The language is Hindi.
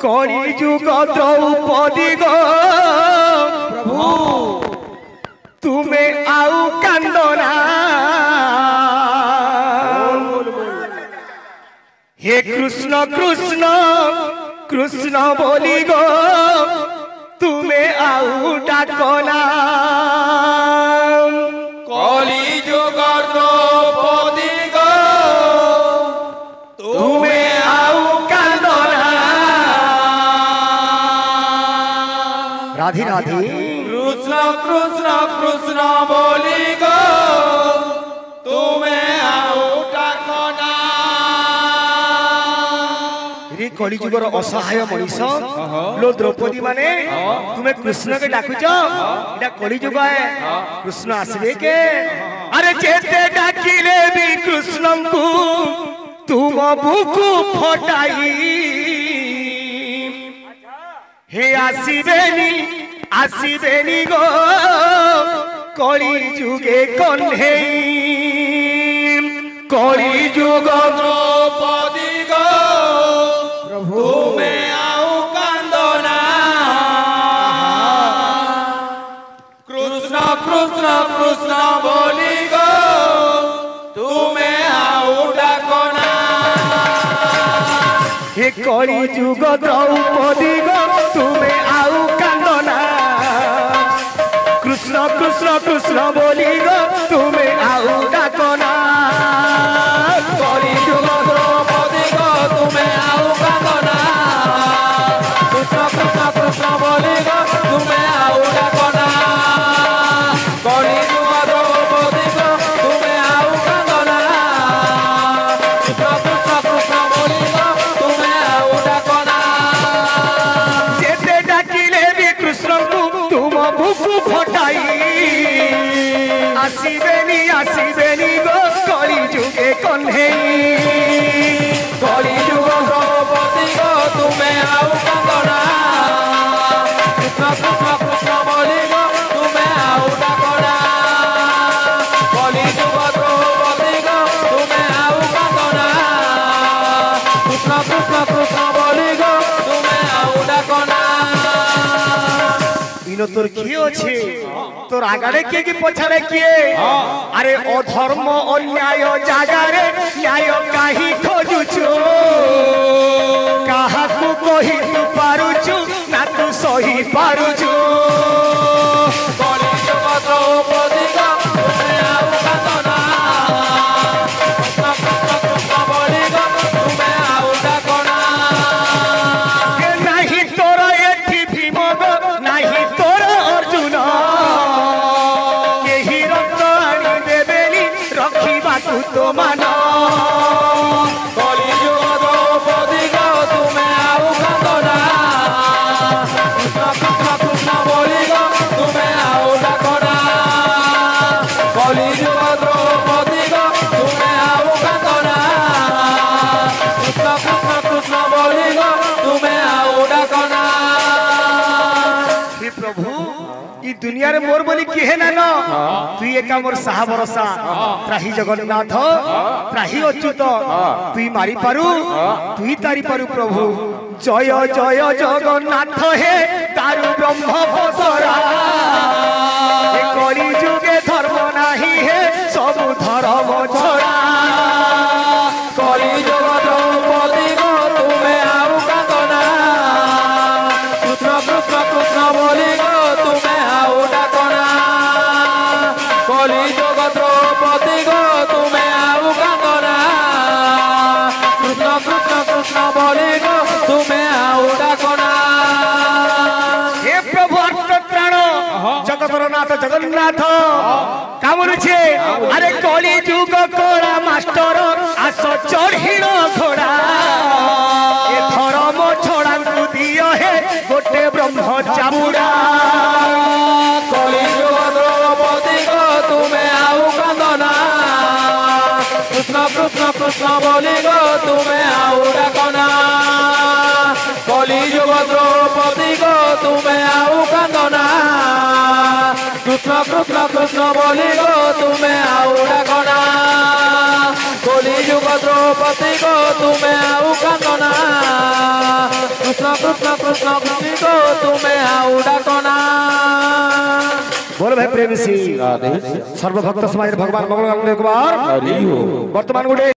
कली जुग द्रौपदी गो प्रभु तुम्हें आउ कांदना हे कृष्ण कृष्ण कृष्ण बोली गो तुम्हें आउ डाकना कली जुग द्रौपदी गो तुम्हें आउ कांदना राधे राधे कृष्ण कृष्ण कृष्ण बोली गो तुम्हें आउ डाकना कली जुगर असहाय मनीष लो द्रौपदी माने तुम्हें कृष्ण के डाकुच एटा कली जुग है कृष्ण आसबे के अरे जेते डाकिले भी कृष्ण को तुम बुकु फटाई हे आसीबेनी गो कली जुगे कन्हे कली जुग द्रौपदी गो तुम्हें आउ कांदना कृष्ण कृष्ण कृष्ण बोली गो तुम्हें आउ डाकना हे कली जुग द्रौपदी गो तुम्हें आउ कांदना कृष्ण कृष्ण कृष्ण बोली गो तुम्हें आउ डाकना कली जुग द्रौपदी गो तुम्हें आउ कांदना कृष्ण कृष्ण कृष्ण बोली गो तुम्हें आउ डाकना कली जुग द्रौपदी गो तुम्हें आउ कांदना कृष्ण कृष्ण कृष्ण बोली गो तुम्हें आउ डाकना जेते डाकिले भी कृष्ण को तुम भूकु फटाई आसीबेनी गो कली जुगे कन्हे कली जुग द्रौपदी गो तुम्हें आउ कांदना कृष्ण कृष्ण कृष्ण बोली गो तुम्हें आउ डाकना कली जुग द्रौपदी गो तुम्हें आउ कांदना कृष्ण कृष्ण कृष्ण बोली गो तुम्हें आउ डाकना इनो तोर किए अच्छे तोर आगाड़े किए कि पछाड़े किए अरे अधर्म अन्याय जागारे न्याय काहि खोजुछु काहा को कहि तू पारुछु ना तू सही पारुछु कली जुग द्रौपदी गो तुम्हें आउ कांदना कृष्ण कृष्ण कृष्ण बोली गो तुम्हें आउ डाकना के नाही तोर एठी भीम गो नाही तोर अर्जुन केही रक्त आनी देबेली रखिबाकु तो मानो कली जुग द्रौपदी गो तुम्हें आउ कांदना कृष्ण कृष्ण कृष्ण बोली गो तुम्हें आउ डाकना कली जुग द्रौपदी गो तुम्हें आउ कांदना कृष्ण कृष्ण कृष्ण बोली गो तुम्हें आउ डाकना हे प्रभु ई दुनिया रे मोर बोली किहे ना न तुई एका मोर साहा भरोसा त्राही जगन्नाथ त्राही अच्युत तुई मारी पारु तुई तारी पारु प्रभु जय जय जगन्नाथ हे तारु ब्रह्म भसरा हे कली जुगे धर्म नाही हे सब धर्म छड़ा कली जुग द्रौपदी गो तुम्हें आउ कांदना कृष्ण कृष्ण कृष्ण बोली गो तुम्हें आउ डाकना कली जुग द्रौपदी गो तुम्हें आउ कांदना कृष्ण कृष्ण कृष्ण बोली गो तुम्हें आउ डाकना हे प्रभु अर्थत्राण जगतर नाथ जगन्नाथ कामुरुछे अरे कली जुग कोड़ा मास्टर आस चढ़ीण घोड़ा ए धर्म छोड़ा दियो हे गोटे ब्रह्म चामुड़ा कली जुग द्रौपदी गो तुम्हें आउ कांदना कृष्ण कृष्ण कृष्ण बोली गो तुम्हें आउ डाकना कली जुग द्रौपदी गो तुम्हें आउ कांदना कृष्ण कृष्ण कृष्ण बोली गो तुम्हें आउ डाकना कली যুগ দ্রৌপদী গো তুমি আউ কান্দনা কৃষ্ণ কৃষ্ণ কৃষ্ণ কৃষ্ণ গো তুমি আউ ডাকনা बोल भाई प्रेम से सर्वभक्त समाज भगवान मंगल कुमार वर्तमान गुड़े